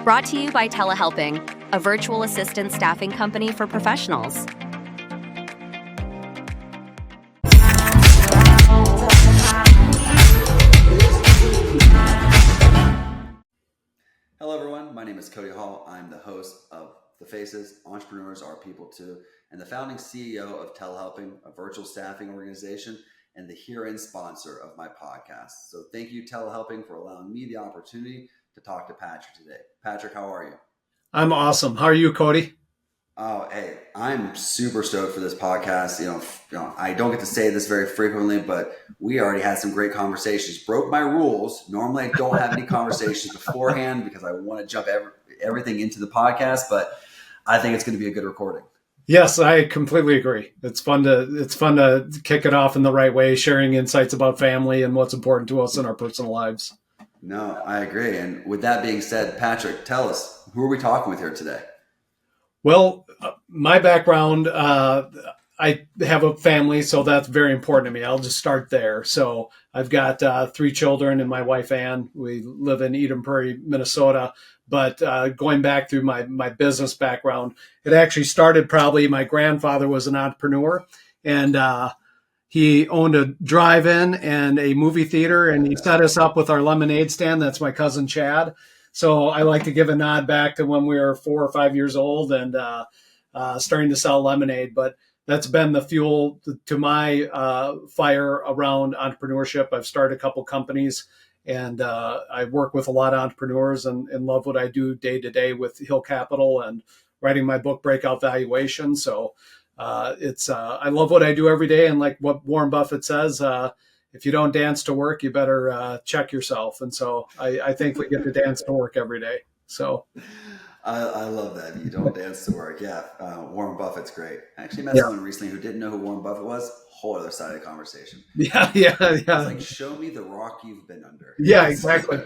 Brought to you by Telehelping, a virtual assistant staffing company for professionals. Hello, everyone. My name is Cody Hall. I'm the host of The Faces, Entrepreneurs Are People Too, and the founding CEO of Telehelping, a virtual staffing organization, and the herein sponsor of my podcast. So thank you, Telehelping, for allowing me the opportunity to talk to Patrick today. Patrick, how are you? I'm awesome. How are you, Cody? Oh, hey, I'm super stoked for this podcast. I don't get to say this very frequently, but we already had some great conversations. Broke my rules. Normally, I don't have any conversations beforehand because I want to jump everything into the podcast, but I think it's going to be a good recording. Yes, I completely agree. It's fun to kick it off in the right way, sharing insights about family and what's important to us in our personal lives. No, I agree. And with that being said, Patrick, tell us, who are we talking with here today? Well, my background, I have a family, so that's very important to me. I'll just start there. So I've got 3 children and my wife, Ann. We live in Eden Prairie, Minnesota. But going back through my business background, it actually started probably my grandfather was an entrepreneur, and he owned a drive-in and a movie theater, and he set us up with our lemonade stand. That's my cousin Chad. So I like to give a nod back to when we were 4 or 5 years old and starting to sell lemonade. But that's been the fuel to my fire around entrepreneurship. I've started a couple companies, and I work with a lot of entrepreneurs and love what I do day to day with Hill Capital and writing my book, Breakout Valuation. So I love what I do every day. And like what Warren Buffett says, if you don't dance to work, you better check yourself. And so I think we get to dance to work every day. So I love that. You don't dance to work. Yeah. Warren Buffett's great. I actually met someone recently who didn't know who Warren Buffett was. Whole other side of the conversation. Yeah. I was like, show me the rock you've been under. Yeah, exactly.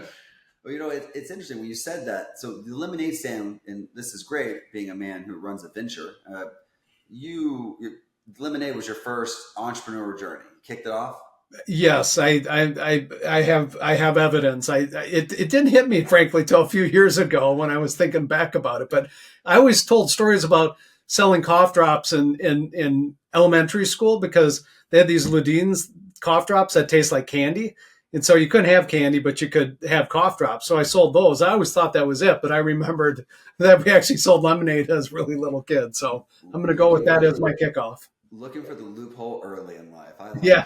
Well, it's interesting when you said that. So the lemonade stand, and this is great being a man who runs a venture. Lemonade was your first entrepreneurial journey. You kicked it off. Yes, I have evidence. It didn't hit me, frankly, till a few years ago when I was thinking back about it. But I always told stories about selling cough drops in elementary school because they had these Ludines cough drops that taste like candy. And so you couldn't have candy, but you could have cough drops. So I sold those. I always thought that was it, but I remembered that we actually sold lemonade as really little kids. So I'm going to go with that as my kickoff. Looking for the loophole early in life.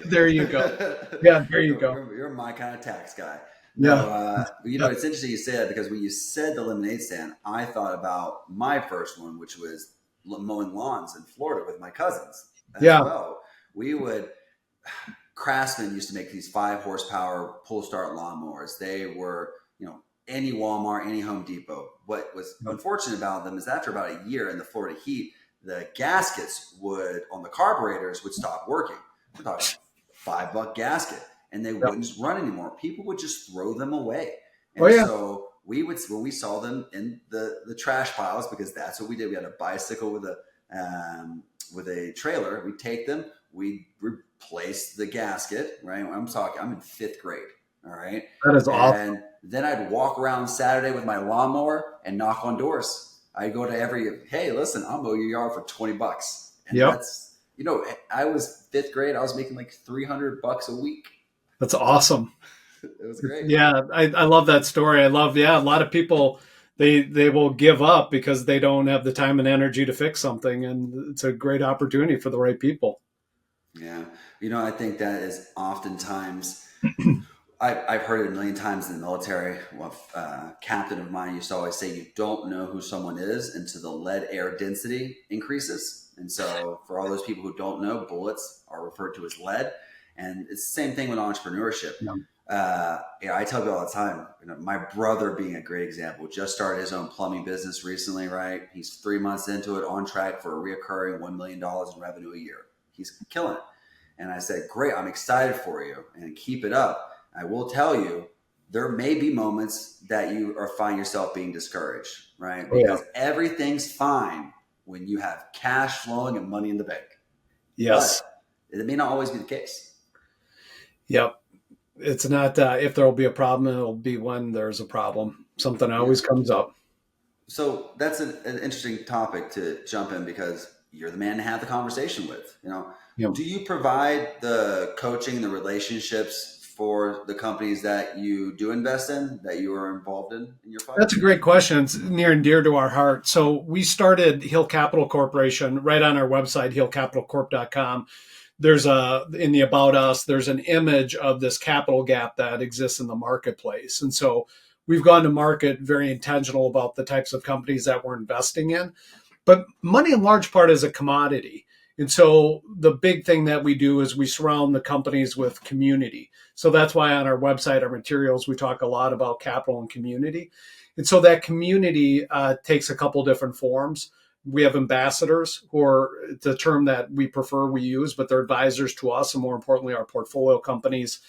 There you go. Yeah, there you go. You're my kind of tax guy. Yeah. No, it's interesting you say that because when you said the lemonade stand, I thought about my first one, which was mowing lawns in Florida with my cousins. As well. We would. Craftsman used to make these 5 horsepower pull start lawnmowers. They were, any Walmart, any Home Depot. What was unfortunate about them is after about a year in the Florida heat, the gaskets on the carburetors would stop working. We're talking $5 gasket, and they wouldn't run anymore. People would just throw them away. And so we would, when we saw them in the trash piles, because that's what we did. We had a bicycle with a trailer. We'd take them, we'd replace the gasket, right? I'm in 5th grade. All right. That is awesome. And then I'd walk around Saturday with my lawnmower and knock on doors. I'd go to hey, listen, I'll mow your yard for $20. And that's, I was 5th grade. I was making like $300 a week. That's awesome. It was great. Yeah. I love that story. A lot of people, they will give up because they don't have the time and energy to fix something. And it's a great opportunity for the right people. Yeah. I think that is oftentimes, I've heard it a million times in the military. Captain of mine used to always say, you don't know who someone is until the lead air density increases. And so for all those people who don't know, bullets are referred to as lead. And it's the same thing with entrepreneurship. I tell people all the time, my brother being a great example, just started his own plumbing business recently, right? He's 3 months into it, on track for a reoccurring $1 million in revenue a year. He's killing it. And I said, great, I'm excited for you and keep it up. I will tell you, there may be moments that you find yourself being discouraged, right? Because everything's fine when you have cash flowing and money in the bank. Yes. But it may not always be the case. Yep. It's not if there will be a problem, it'll be when there's a problem. Something always comes up. So that's an interesting topic to jump in because you're the man to have the conversation with. Yeah. Do you provide the coaching, the relationships for the companies that you do invest in, that you are involved in your fund? That's a great question. It's near and dear to our heart. So we started Hill Capital Corporation right on our website, hillcapitalcorp.com. There's in the About Us, there's an image of this capital gap that exists in the marketplace. And so we've gone to market very intentional about the types of companies that we're investing in. But money in large part is a commodity. And so the big thing that we do is we surround the companies with community. So that's why on our website, our materials, we talk a lot about capital and community. And so that community takes a couple different forms. We have ambassadors, who are the term that we prefer we use, but they're advisors to us and more importantly, our portfolio companies.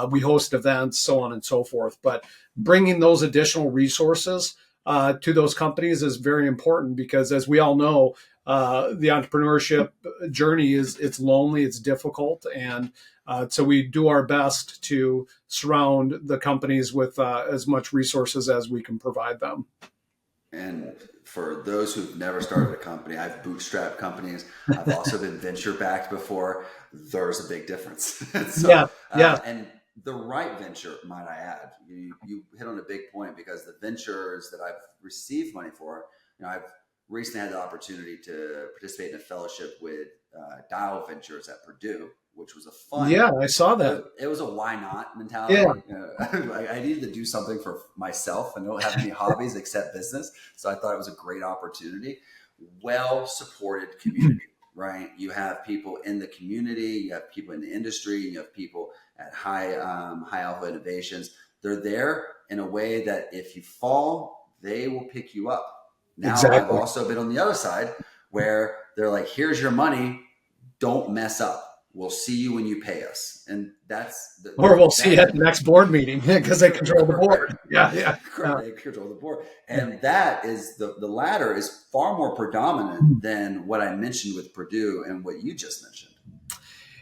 We host events, so on and so forth. But bringing those additional resources to those companies is very important because, as we all know, the entrepreneurship journey it's lonely, it's difficult, and so we do our best to surround the companies with as much resources as we can provide them. And for those who've never started a company, I've bootstrapped companies. I've also been venture backed before. There's a big difference. And the right venture, might I add, you hit on a big point because the ventures that I've received money for, I've recently had the opportunity to participate in a fellowship with Dial Ventures at Purdue, which was a fun. Yeah, I saw that. It was a why not mentality. Yeah. I needed to do something for myself. I don't have any hobbies except business. So I thought it was a great opportunity. Well-supported community, right? You have people in the community, you have people in the industry, you have people at high alpha innovations. They're there in a way that if you fall, they will pick you up. Now, exactly. I've also been on the other side where they're like, here's your money. Don't mess up. We'll see you when you pay us. And or we'll see you at the next board meeting because they control the board. Yeah. They control the board. And that is the latter is far more predominant than what I mentioned with Purdue and what you just mentioned.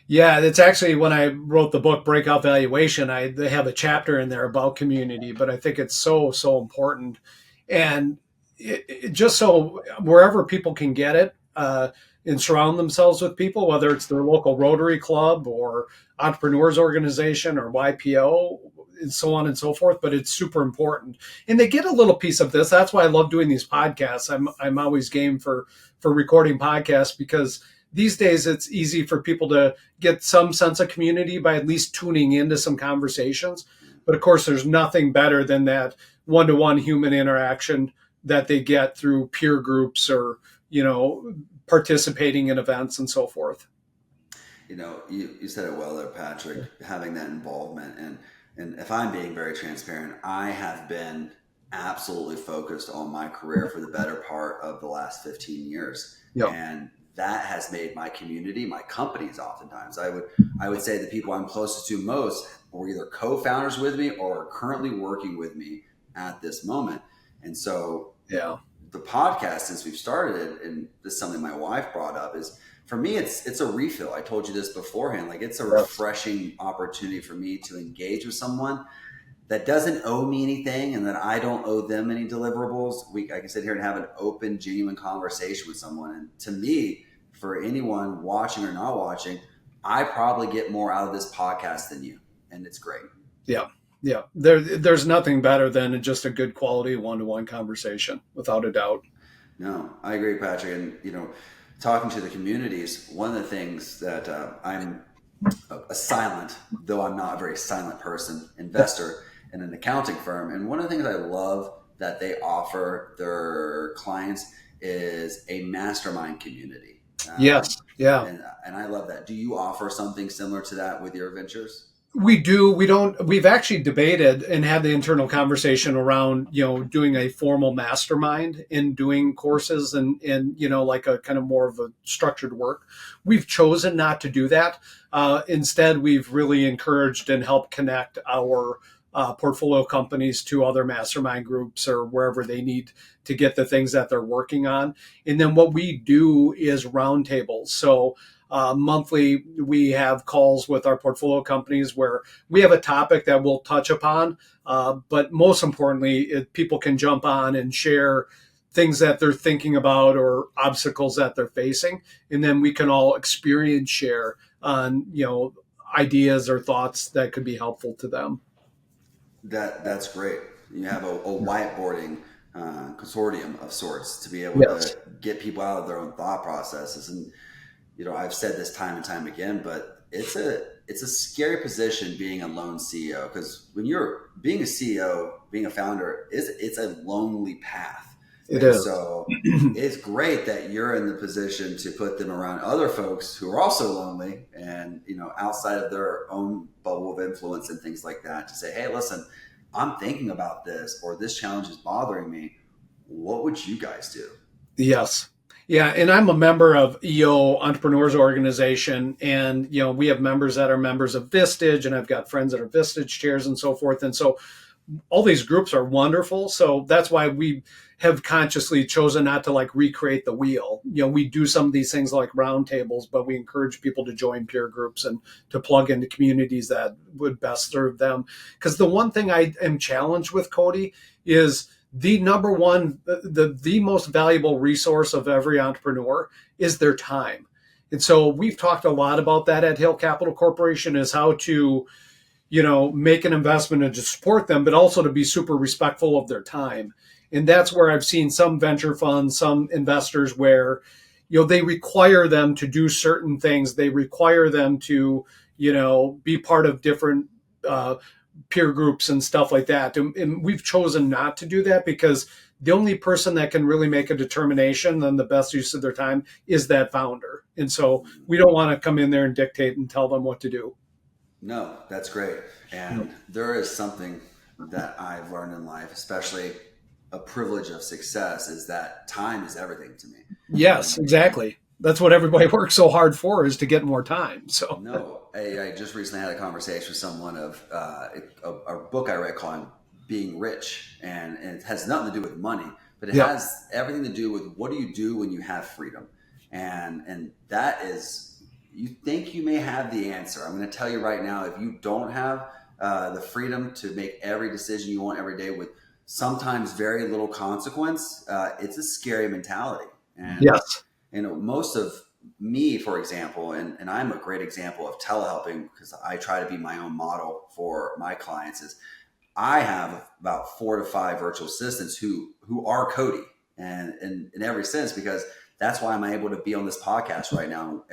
Yeah, it's actually when I wrote the book Breakout Valuation, they have a chapter in there about community, but I think it's so important. And it just so wherever people can get it and surround themselves with people, whether it's their local Rotary Club or Entrepreneurs Organization or YPO and so on and so forth. But it's super important. And they get a little piece of this. That's why I love doing these podcasts. I'm always game for recording podcasts because these days it's easy for people to get some sense of community by at least tuning into some conversations. But of course, there's nothing better than that one-to-one human interaction that they get through peer groups or, participating in events and so forth. You said it well there, Patrick, having that involvement. And if I'm being very transparent, I have been absolutely focused on my career for the better part of the last 15 years. Yep. And that has made my community, my companies oftentimes, I would say the people I'm closest to most were either co-founders with me or are currently working with me at this moment. And so the podcast, since we've started, and this is something my wife brought up, is for me, it's a refill. I told you this beforehand. Like, it's a refreshing opportunity for me to engage with someone that doesn't owe me anything and that I don't owe them any deliverables. I can sit here and have an open, genuine conversation with someone. And to me, for anyone watching or not watching, I probably get more out of this podcast than you. And it's great. Yeah. There's nothing better than just a good quality one-to-one conversation, without a doubt. No, I agree, Patrick. And, talking to the communities, one of the things that I'm a silent, though I'm not a very silent person, investor in an accounting firm. And one of the things I love that they offer their clients is a mastermind community. Yes. Yeah. And I love that. Do you offer something similar to that with your ventures? We do. We've actually debated and had the internal conversation around, doing a formal mastermind in doing courses and like a kind of more of a structured work. We've chosen not to do that. Instead, we've really encouraged and helped connect our portfolio companies to other mastermind groups or wherever they need to get the things that they're working on. And then what we do is roundtables. So monthly, we have calls with our portfolio companies where we have a topic that we'll touch upon. But most importantly, people can jump on and share things that they're thinking about or obstacles that they're facing. And then we can all experience share on, ideas or thoughts that could be helpful to them. That's great. You have a whiteboarding consortium of sorts to be able Yes, to get people out of their own thought processes. And I've said this time and time again, but it's a scary position being a lone CEO, because when you're being a CEO, being a founder, it's a lonely path. it And is. so it's great that you're in the position to put them around other folks who are also lonely and, outside of their own bubble of influence and things like that, to say, hey, listen, I'm thinking about this, or this challenge is bothering me. What would you guys do? Yes. Yeah. And I'm a member of EO Entrepreneurs Organization. And, we have members that are members of Vistage, and I've got friends that are Vistage chairs and so forth. And so all these groups are wonderful. So that's why we have consciously chosen not to recreate the wheel. We do some of these things like roundtables, but we encourage people to join peer groups and to plug into communities that would best serve them. Because the one thing I am challenged with, Cody, is the number one, the most valuable resource of every entrepreneur is their time. And so we've talked a lot about that at Hill Capital Corporation, is how to make an investment and to support them, but also to be super respectful of their time. And that's where I've seen some venture funds, some investors where, they require them to do certain things. They require them to, be part of different peer groups and stuff like that. And we've chosen not to do that, because the only person that can really make a determination on the best use of their time is that founder. And so we don't want to come in there and dictate and tell them what to do. No, that's great. And there is something that I've learned in life, especially a privilege of success, is that time is everything to me. Yes, exactly. That's what everybody works so hard for, is to get more time. So No, I just recently had a conversation with someone of a book I read called Being Rich, and it has nothing to do with money, but it has everything to do with what do you do when you have freedom. And that is, you think you may have the answer. I'm going to tell you right now, if you don't have the freedom to make every decision you want every day with sometimes very little consequence, it's a scary mentality. And yes, most of me, for example, and I'm a great example of telehelping, because I try to be my own model for my clients, is I have about 4 to 5 virtual assistants who are Cody, and in every sense, because that's why I'm able to be on this podcast right now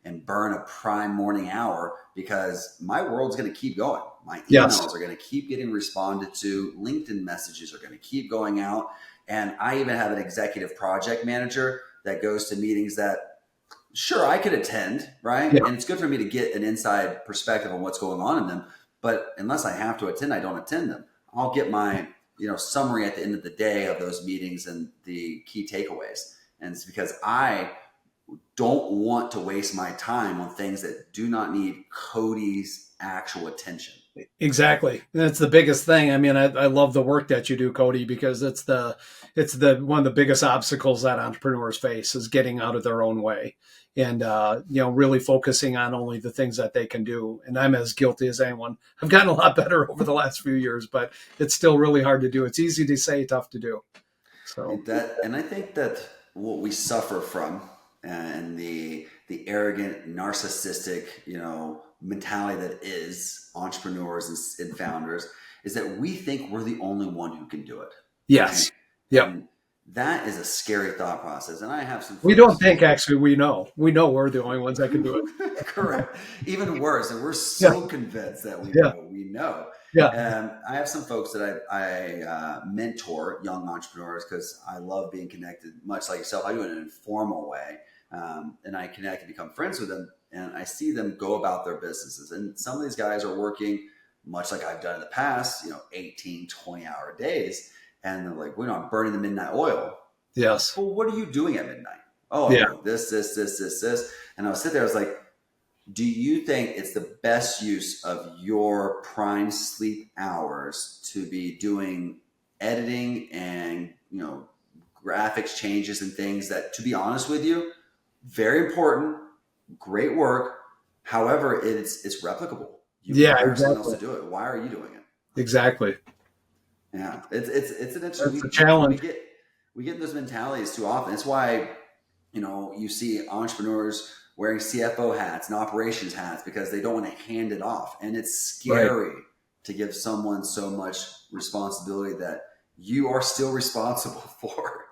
and burn a prime morning hour, because my world's going to keep going. My emails are going to keep getting responded to. LinkedIn messages are going to keep going out. And I even have an executive project manager that goes to meetings that, sure, I could attend, right? Yeah. And it's good for me to get an inside perspective on what's going on in them. But unless I have to attend, I don't attend them. I'll get my summary at the end of the day of those meetings and the key takeaways. And it's because I don't want to waste my time on things that do not need Cody's actual attention. Exactly. That's the biggest thing. I mean, I love the work that you do, Cody, because it's the one of the biggest obstacles that entrepreneurs face, is getting out of their own way and really focusing on only the things that they can do. And I'm as guilty as anyone. I've gotten a lot better over the last few years, but it's still really hard to do. It's easy to say, tough to do. So and I think that what we suffer from, and the arrogant, narcissistic, mentality that is entrepreneurs and founders, is that we think we're the only one who can do it. yes, right? yep. And that is a scary thought process. And I have some. We don't think, actually, we know we're the only ones that can do it. Correct. Even worse, and we're so convinced that we know. Yeah. I have some folks that I mentor, young entrepreneurs, because I love being connected, much like yourself. I do it in an informal way, and I connect and become friends with them, and I see them go about their businesses. And some of these guys are working, much like I've done in the past, 18, 20-hour days. And they're like, I'm burning the midnight oil. Yes. Well, what are you doing at midnight? Oh, this. And I was sitting there, I was like, do you think it's the best use of your prime sleep hours to be doing editing and, graphics changes and things that, to be honest with you, very important, great work. However, it's replicable. You hire someone else to do it. Why are you doing it? Exactly. Yeah, it's an interesting. It's a challenge. we get those mentalities too often. It's why, you see entrepreneurs wearing CFO hats and operations hats because they don't want to hand it off. And it's scary to give someone so much responsibility that you are still responsible for.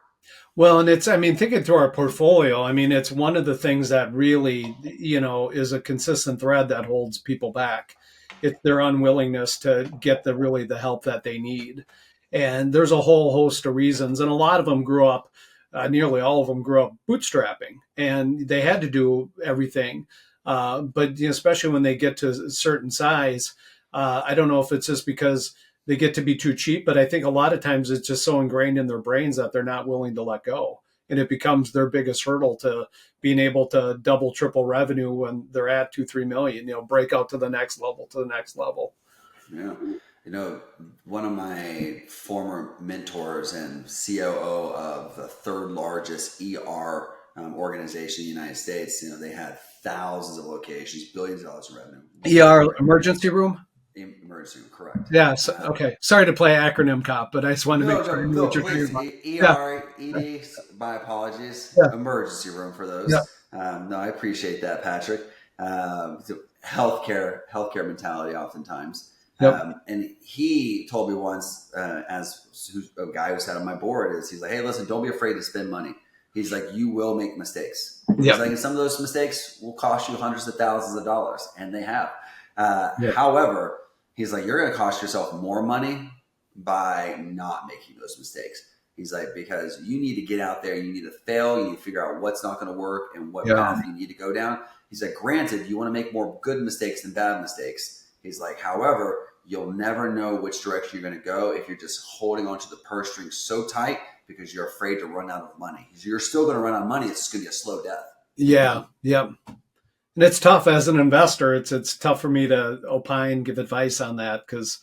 Well, and thinking through our portfolio, it's one of the things that really, is a consistent thread that holds people back. It's their unwillingness to get the help that they need. And there's a whole host of reasons. And a lot of them grew up, nearly all of them grew up bootstrapping, and they had to do everything. But especially when they get to a certain size, I don't know if it's just because they get to be too cheap, but I think a lot of times it's just so ingrained in their brains that they're not willing to let go. And it becomes their biggest hurdle to being able to double, triple revenue when they're at 2-3 million, break out to the next level. Yeah. One of my former mentors and COO of the third largest ER organization in the United States, they had thousands of locations, billions of dollars in revenue. ER, emergency room? Emergency room, correct. Yes. Okay. Sorry to play acronym cop, but I just wanted to make sure I knew what you're talking about. ER, ED, my apologies. Yeah. Emergency room for those. Yeah. No, I appreciate that, Patrick. Healthcare mentality oftentimes. Yep. And he told me once, as a guy who sat on my board, he's like, hey, listen, don't be afraid to spend money. He's like, you will make mistakes. Yep. He's like, and some of those mistakes will cost you hundreds of thousands of dollars, and they have. However, he's like, you're going to cost yourself more money by not making those mistakes. He's like, because you need to get out there, you need to fail, you need to figure out what's not going to work and what path you need to go down. He's like, granted, you want to make more good mistakes than bad mistakes. He's like, however, you'll never know which direction you're going to go if you're just holding onto the purse string so tight because you're afraid to run out of money. You're still going to run out of money. It's just going to be a slow death. Yeah. Yep. And it's tough as an investor. It's tough for me to opine, give advice on that because,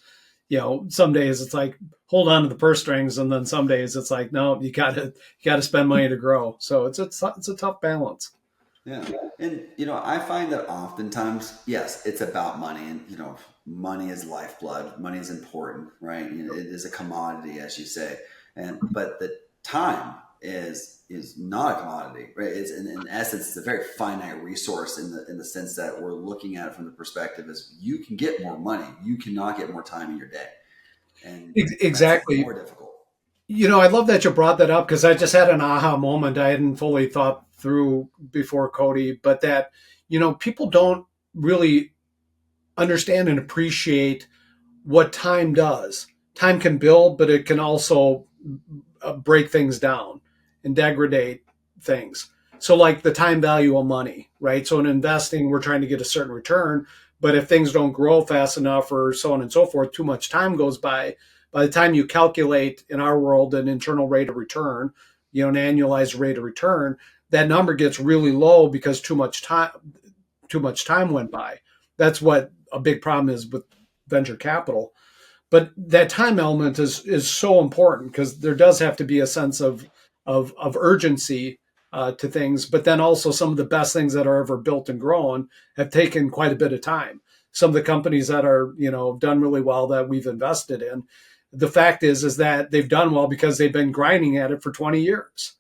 some days it's like hold on to the purse strings, and then some days it's like no, you gotta spend money to grow. So it's a tough balance. Yeah, and I find that oftentimes, yes, it's about money, and money is lifeblood. Money is important, right? It is a commodity, as you say, but the time is not a commodity, right? It's in essence, it's a very finite resource in the sense that we're looking at it from the perspective as you can get more money, you cannot get more time in your day, and exactly more difficult. I love that you brought that up because I just had an aha moment I hadn't fully thought through before, Cody, but that people don't really understand and appreciate what time does. Time can build, but it can also break things down and degrade things. So like the time value of money, right? So in investing, we're trying to get a certain return, but if things don't grow fast enough or so on and so forth, too much time goes by the time you calculate in our world an internal rate of return, an annualized rate of return, that number gets really low because too much time went by. That's what a big problem is with venture capital. But that time element is so important because there does have to be a sense of urgency to things. But then also some of the best things that are ever built and grown have taken quite a bit of time. Some of the companies that are done really well that we've invested in, the fact is that they've done well because they've been grinding at it for 20 years.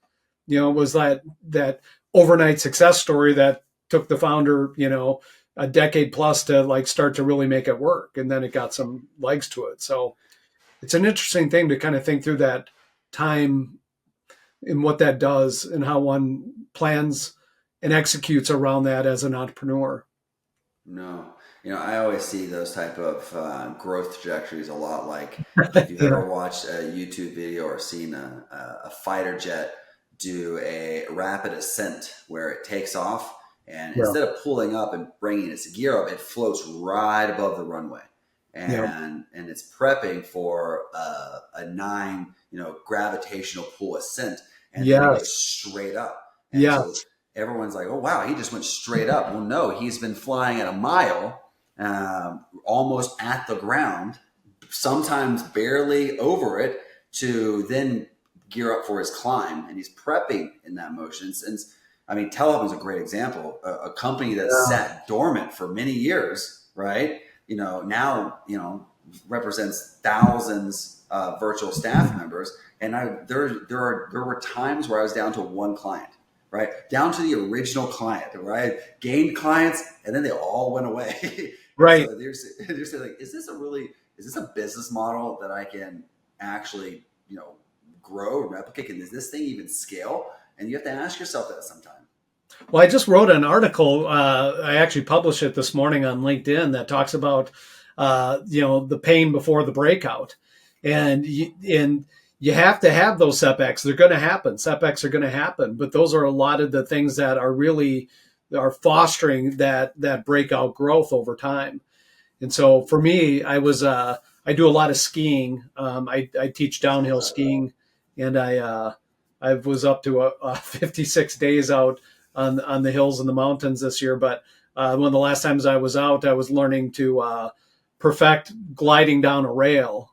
It was that overnight success story that took the founder a decade plus to start to really make it work, and then it got some legs to it. So it's an interesting thing to kind of think through that time and what that does and how one plans and executes around that as an entrepreneur. No, I always see those type of growth trajectories a lot like if you've ever watched a YouTube video or seen a fighter jet do a rapid ascent where it takes off. And instead of pulling up and bringing its gear up, it floats right above the runway, and it's prepping for a 9, gravitational pull ascent, and then it goes straight up. And so everyone's like, "Oh wow, he just went straight up." Well, no, he's been flying at a mile, almost at the ground, sometimes barely over it, to then gear up for his climb, and he's prepping in that motion. And Telehob is a great example. A company that sat dormant for many years, right? Now, represents thousands of virtual staff members. And there were times where I was down to one client, right? Down to the original client, right? Gained clients, and then they all went away. Right. So they're like, is this a business model that I can actually, grow, replicate? Does this thing even scale? And you have to ask yourself that sometime. Well, I just wrote an article. I actually published it this morning on LinkedIn that talks about, the pain before the breakout, and you have to have those setbacks. They're going to happen. Setbacks are going to happen, but those are a lot of the things that are fostering that breakout growth over time. And so for me, I do a lot of skiing. I teach downhill skiing, and I was up to 56 days out on the hills and the mountains this year. But one of the last times I was out, I was learning to perfect gliding down a rail.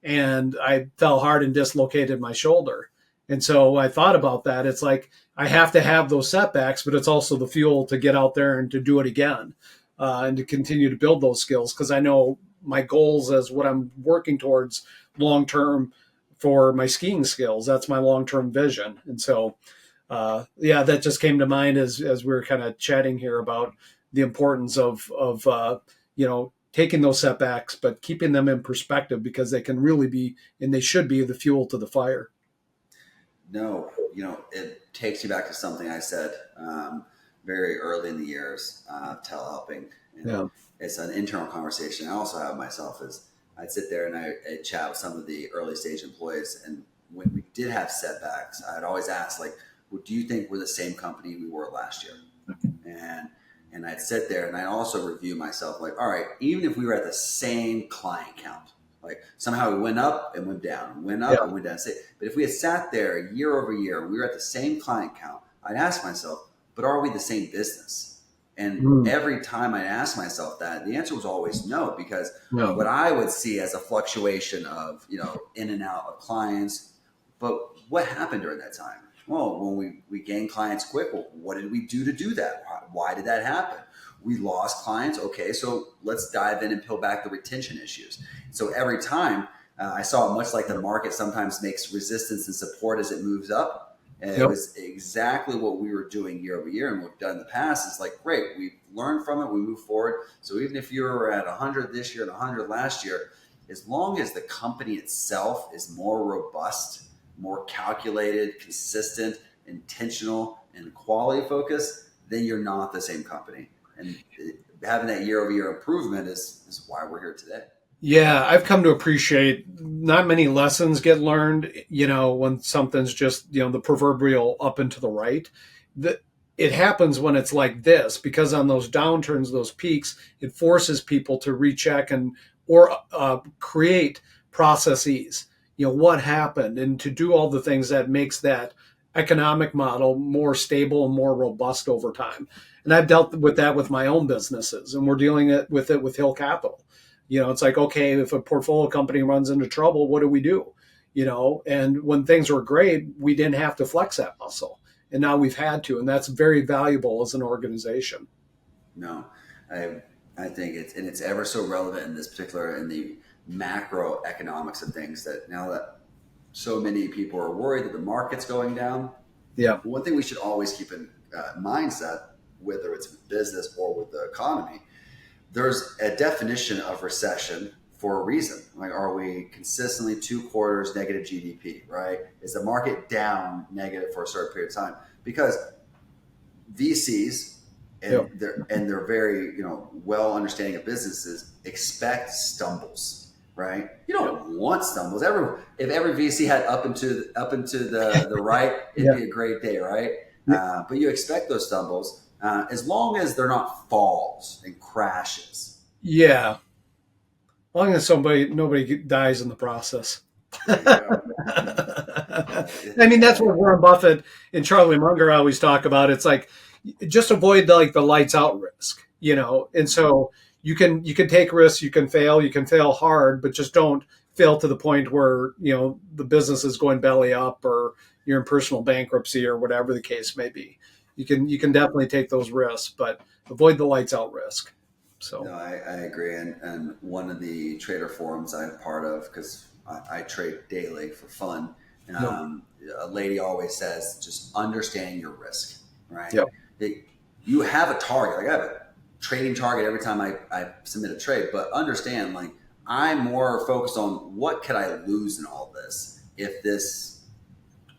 And I fell hard and dislocated my shoulder. And so I thought about that. It's like, I have to have those setbacks, but it's also the fuel to get out there and to do it again, and to continue to build those skills. Because I know my goals as what I'm working towards long-term for my skiing skills. That's my long-term vision. And so, that just came to mind as we were kind of chatting here about the importance of taking those setbacks, but keeping them in perspective, because they can really be, and they should be, the fuel to the fire. No, it takes you back to something I said very early in the years, telehelping. It's an internal conversation I also have myself. Is I'd sit there and I'd chat with some of the early stage employees, and when we did have setbacks, I'd always ask, like, well, do you think we're the same company we were last year? And I'd sit there and I'd also review myself, like, all right, even if we were at the same client count, like somehow we went up and went down, went up and went down. But if we had sat there year over year, we were at the same client count, I'd ask myself, but are we the same business? And every time I asked myself that, the answer was always no, because what I would see as a fluctuation of, in and out of clients. But what happened during that time? Well, when we gained clients quick, well, what did we do to do that? Why did that happen? We lost clients. Okay, so let's dive in and peel back the retention issues. So every time I saw, much like the market sometimes makes resistance and support as it moves up, and it was exactly what we were doing year over year and what we've done in the past. It's like, great, we've learned from it, we move forward. So even if you're at 100 this year and 100 last year, as long as the company itself is more robust, more calculated, consistent, intentional, and quality focused, then you're not the same company. And having that year-over-year improvement is why we're here today. Yeah, I've come to appreciate not many lessons get learned, when something's just, the proverbial up and to the right. It happens when it's like this, because on those downturns, those peaks, it forces people to recheck or create processes. What happened, and to do all the things that makes that economic model more stable and more robust over time. And I've dealt with that with my own businesses, and we're dealing with it with Hill Capital. It's like, okay, if a portfolio company runs into trouble, what do we do? And when things were great, we didn't have to flex that muscle, and now we've had to, and that's very valuable as an organization. No, I think it's ever so relevant in this particular, in the macroeconomics of things, that now that so many people are worried that the market's going down. Yeah. One thing we should always keep in mindset, whether it's business or with the economy, there's a definition of recession for a reason. Like, are we consistently 2 quarters negative GDP, right? Is the market down negative for a certain period of time? Because VCs and they're very, well understanding of businesses expect stumbles. Right, you don't want stumbles. If every VC had up into the right, it'd be a great day, right? But you expect those stumbles as long as they're not falls and crashes. Yeah, as long as nobody dies in the process. I mean, that's what Warren Buffett and Charlie Munger always talk about. It's like, just avoid the lights out risk, and so. You can take risks, you can fail hard, but just don't fail to the point where, the business is going belly up or you're in personal bankruptcy or whatever the case may be. You can definitely take those risks, but avoid the lights out risk. So No, I agree. And one of the trader forums I'm part of, because I trade daily for fun, yep, um, a lady always says, just understand your risk, right? yep, You have a target. Like I have a trading target every time I submit a trade, but understand, like, I'm more focused on what could I lose in all this if this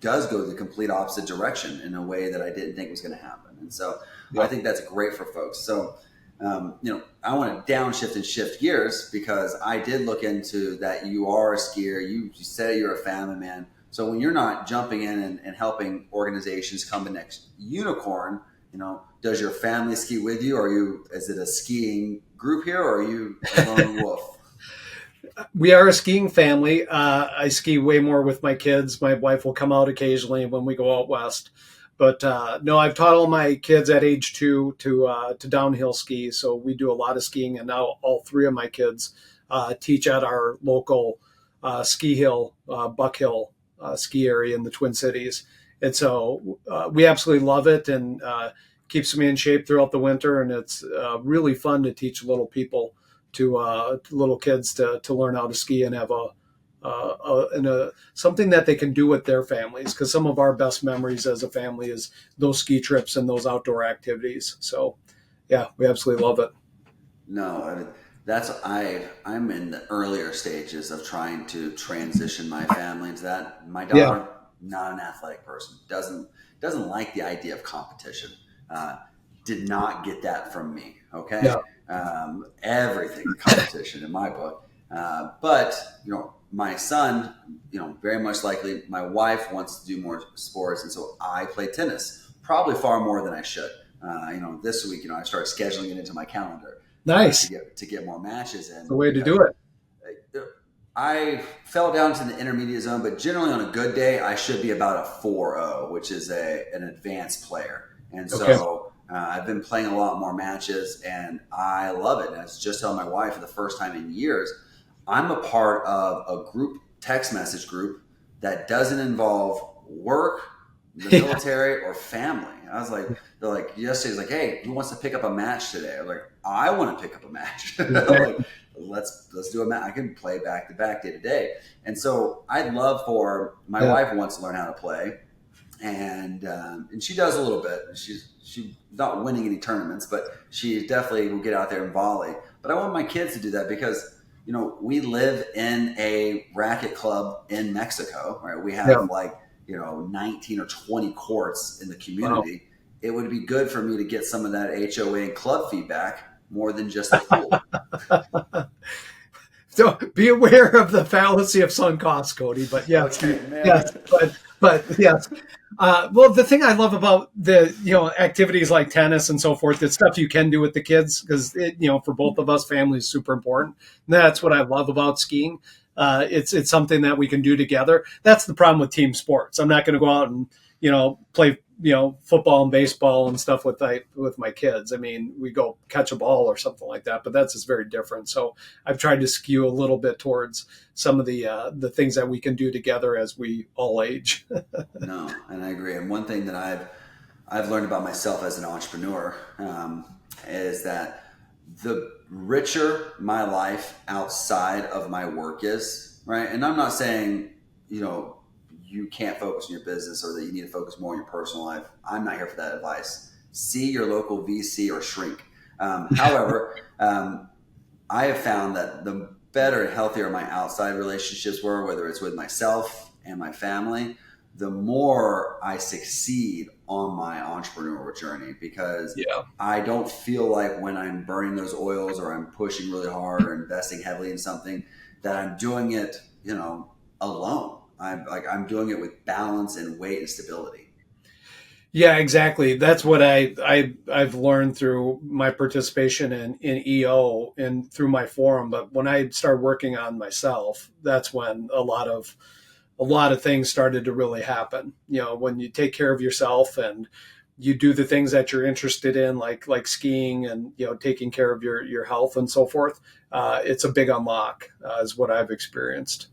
does go the complete opposite direction in a way that I didn't think was going to happen. And so I yep. think that's great for folks. So, I want to downshift and shift gears because I did look into that. You are a skier. You said you're a family man. So when you're not jumping in and helping organizations come the next unicorn, does your family ski with you? Is it a skiing group here, or are you a lone wolf? We are a skiing family. I ski way more with my kids. My wife will come out occasionally when we go out west. But no, I've taught all my kids at age 2 to downhill ski. So we do a lot of skiing, and now all 3 of my kids teach at our local ski hill, Buck Hill ski area in the Twin Cities. And so we absolutely love it, and keeps me in shape throughout the winter. And it's really fun to teach little people to little kids to learn how to ski and have something that they can do with their families, because some of our best memories as a family is those ski trips and those outdoor activities. So yeah, we absolutely love it. No, I mean, I'm in the earlier stages of trying to transition my family into that. My Yeah, daughter, not an athletic person, doesn't like the idea of competition. Uh, did not get that from me. yeah, Okay, everything competition in my book. But my son, very much likely, my wife wants to do more sports, and so I play tennis, probably far more than I should. This week, I started scheduling it into my calendar nice. to get more matches in The way to because do it. I fell down to the intermediate zone, but generally on a good day, I should be about a 4.0, which is an advanced player. And Okay. so I've been playing a lot more matches, and I love it. And I was just telling my wife for the first time in years, I'm a part of a group text message group that doesn't involve work, the Yeah. military, or family. I was like, they're like, yesterday's like, hey, who wants to pick up a match today? I'm like, I want to pick up a match. I'm like, let's do a match. I can play back to back, day to day. And so I'd love for my Yeah. wife wants to learn how to play, and she does a little bit. She's not winning any tournaments, but she definitely will get out there and volley. But I want my kids to do that because we live in a racket club in Mexico, right? We have Yeah. 19 or 20 courts in the Wow. community. It would be good for me to get some of that HOA and club feedback more than just the pool. So be aware of the fallacy of sunk costs, Cody. But yes, Okay, man. yes, but yes. Well, the thing I love about the activities like tennis and so forth, it's stuff you can do with the kids because for both of us, family is super important. And that's what I love about skiing. It's something that we can do together. That's the problem with team sports. I'm not going to go out and play football and baseball and stuff with my kids. I mean, we go catch a ball or something like that, but that's just very different. So I've tried to skew a little bit towards some of the things that we can do together as we all age. No, and I agree. And one thing that I've learned about myself as an entrepreneur is that the richer my life outside of my work is, right? And I'm not saying you can't focus on your business or that you need to focus more on your personal life. I'm not here for that advice. See your local VC or shrink. However, I have found that the better and healthier my outside relationships were, whether it's with myself and my family, the more I succeed on my entrepreneurial journey because Yeah. I don't feel like when I'm burning those oils or I'm pushing really hard or investing heavily in something that I'm doing it, alone. I'm doing it with balance and weight and stability. Yeah, exactly. That's what I've learned through my participation in EO and through my forum. But when I started working on myself, that's when a lot of things started to really happen. When you take care of yourself and you do the things that you're interested in, like skiing and taking care of your health and so forth, it's a big unlock, is what I've experienced.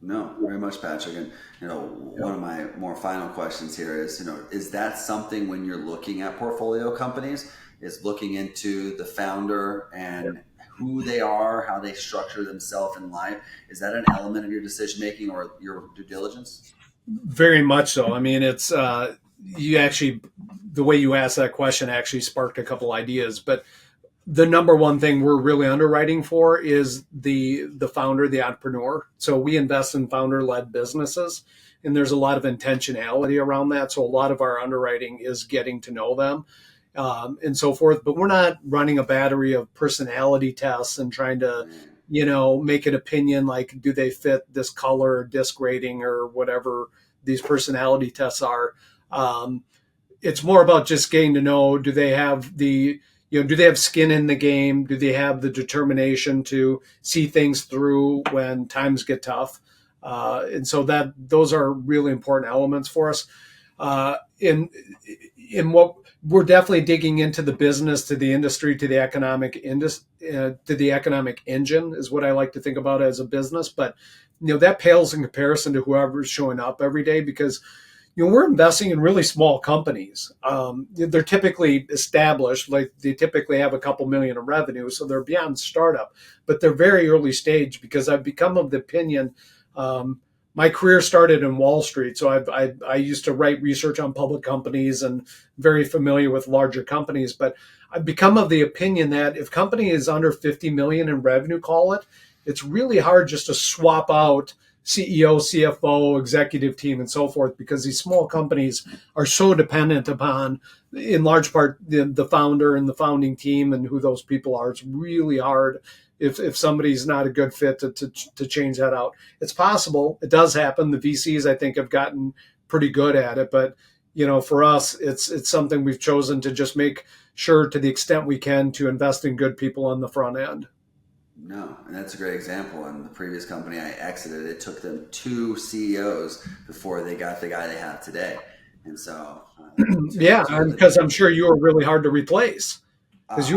No, very much, Patrick. And one of my more final questions here is that something when you're looking at portfolio companies is looking into the founder and who they are, how they structure themselves in life. Is that an element of your decision making or your due diligence? Very much so. I mean, it's you actually, the way you asked that question actually sparked a couple ideas. But the number one thing we're really underwriting for is the founder, the entrepreneur. So we invest in founder led businesses, and there's a lot of intentionality around that. So a lot of our underwriting is getting to know them, and so forth. But we're not running a battery of personality tests and trying to, make an opinion like, do they fit this color, disc rating, or whatever these personality tests are. It's more about just getting to know, do they have do they have skin in the game? Do they have the determination to see things through when times get tough? And so those are really important elements for us. In what we're definitely digging into the business, to the industry, to the economic engine is what I like to think about as a business. But that pales in comparison to whoever's showing up every day, because we're investing in really small companies. They're typically established, like they typically have a couple million of revenue, so they're beyond startup, but they're very early stage, because I've become of the opinion. My career started in Wall Street, so I used to write research on public companies and very familiar with larger companies. But I've become of the opinion that if company is under 50 million in revenue, call it, it's really hard just to swap out CEO, CFO, executive team, and so forth, because these small companies are so dependent upon, in large part, the founder and the founding team and who those people are. It's really hard if somebody's not a good fit to change that out. It's possible. It does happen. The VCs, I think, have gotten pretty good at it. But, for us, it's something we've chosen to just make sure, to the extent we can, to invest in good people on the front end. No, and that's a great example. In the previous company I exited, it took them 2 CEOs before they got the guy they have today. And so, yeah, because I'm sure you were really hard to replace. Because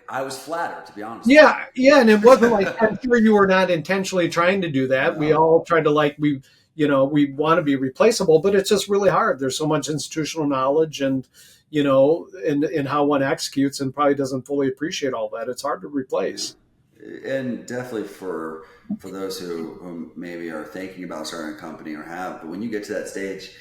I was flattered, to be honest. Yeah, and it wasn't like, I'm sure you were not intentionally trying to do that. No. We all tried to we want to be replaceable, but it's just really hard. There's so much institutional knowledge and in how one executes, and probably doesn't fully appreciate all that. It's hard to replace. And definitely for those who maybe are thinking about starting a company or have, but when you get to that stage,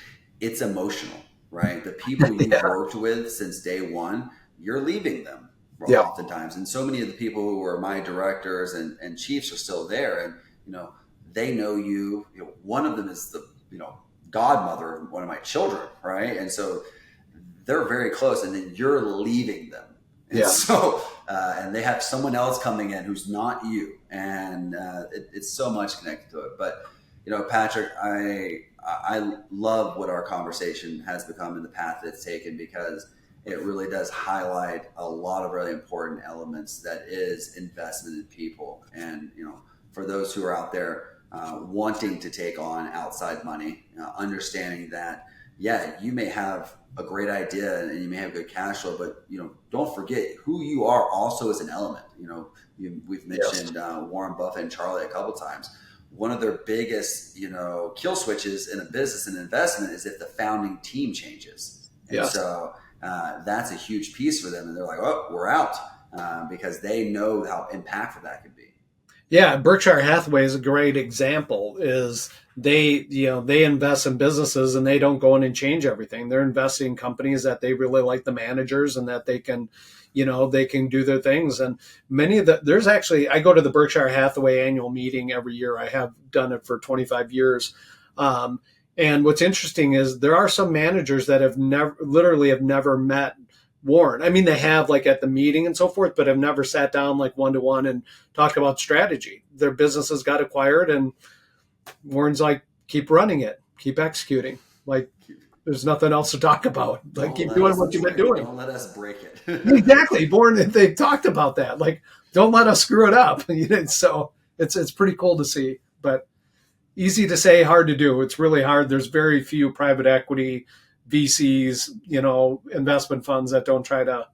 it's emotional, right? The people you've worked with since day one, you're leaving them oftentimes. And so many of the people who were my directors and chiefs are still there, and they know you. One of them is the godmother of one of my children, right? And so they're very close, and then you're leaving them. And so, and they have someone else coming in who's not you, and it's so much connected to it. But Patrick, I love what our conversation has become and the path it's taken, because it really does highlight a lot of really important elements that is investment in people. And for those who are out there wanting to take on outside money, understanding that you may have a great idea and you may have good cash flow, but don't forget who you are also as an element. We've mentioned Warren Buffett and Charlie a couple times. One of their biggest kill switches in a business and investment is if the founding team changes. And so that's a huge piece for them, and they're like, oh, we're out, because they know how impactful that could be. Yeah, Berkshire Hathaway is a great example. Is they invest in businesses, and they don't go in and change everything. They're investing in companies that they really like the managers, and that they can do their things. And there's actually, I go to the Berkshire Hathaway annual meeting every year. I have done it for 25 years. And what's interesting is there are some managers that have never met Warren. I mean, they have, like, at the meeting and so forth, but have never sat down like one-to-one and talked about strategy. Their businesses got acquired, and Warren's like, keep running it, keep executing. Like, there's nothing else to talk about. Like, keep doing what you've been doing. Don't let us break it. Exactly. Warren, they talked about that. Like, don't let us screw it up. So it's pretty cool to see, but easy to say, hard to do. It's really hard. There's very few private equity VCs, investment funds that don't try to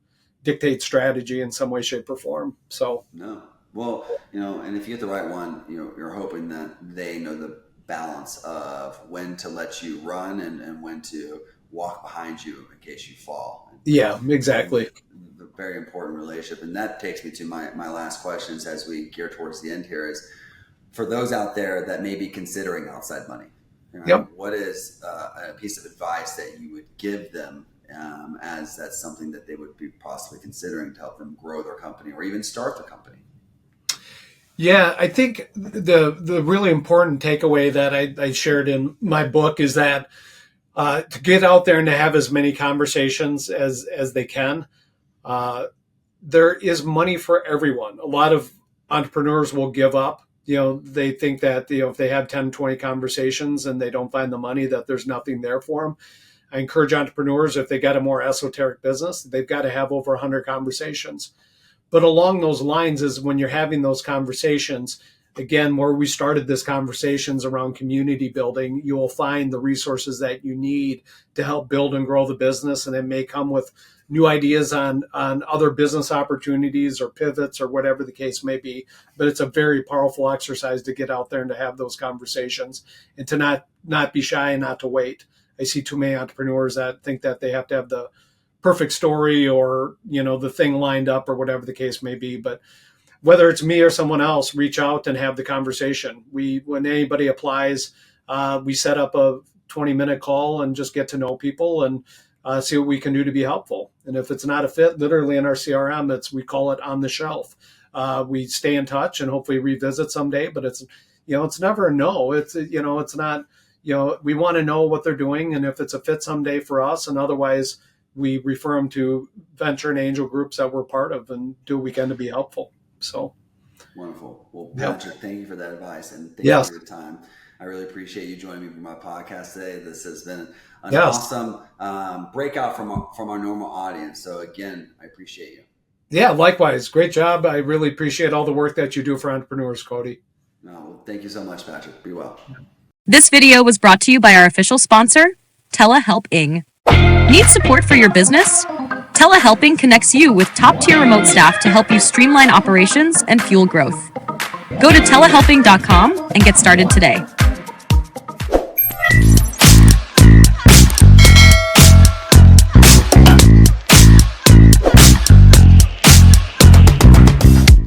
dictate strategy in some way, shape, or form. So no. Well, and if you get the right one, you're hoping that they know the balance of when to let you run and when to walk behind you in case you fall. Yeah, exactly. very important relationship. And that takes me to my last questions as we gear towards the end here is, for those out there that may be considering outside money, right? Yep. What is a piece of advice that you would give them as that's something that they would be possibly considering to help them grow their company or even start the company? Yeah, I think the really important takeaway that I shared in my book is that to get out there and to have as many conversations as they can. There is money for everyone. A lot of entrepreneurs will give up. They think that, if they have 10, 20 conversations and they don't find the money, that there's nothing there for them. I encourage entrepreneurs, if they got a more esoteric business, they've got to have over 100 conversations. But along those lines is when you're having those conversations, again, where we started this conversations around community building, you will find the resources that you need to help build and grow the business. And it may come with new ideas on other business opportunities or pivots or whatever the case may be. But it's a very powerful exercise to get out there and to have those conversations and to not be shy and not to wait. I see too many entrepreneurs that think that they have to have the perfect story or, the thing lined up or whatever the case may be. But whether it's me or someone else, reach out and have the conversation. When anybody applies, we set up a 20-minute call and just get to know people and see what we can do to be helpful. And if it's not a fit, literally in our CRM, we call it on the shelf. We stay in touch and hopefully revisit someday, but it's never a no. It's not, we want to know what they're doing. And if it's a fit someday for us, and otherwise we refer them to venture and angel groups that we're part of and do what we can to be helpful. So wonderful. Well, Patrick, thank you for that advice and thank you for your time. I really appreciate you joining me for my podcast today. This has been an awesome breakout from our normal audience. So again, I appreciate you. Yeah, likewise. Great job. I really appreciate all the work that you do for entrepreneurs, Cody. No, thank you so much, Patrick. Be well. This video was brought to you by our official sponsor, Telehelping. Need support for your business? Telehelping connects you with top-tier remote staff to help you streamline operations and fuel growth. Go to telehelping.com and get started today.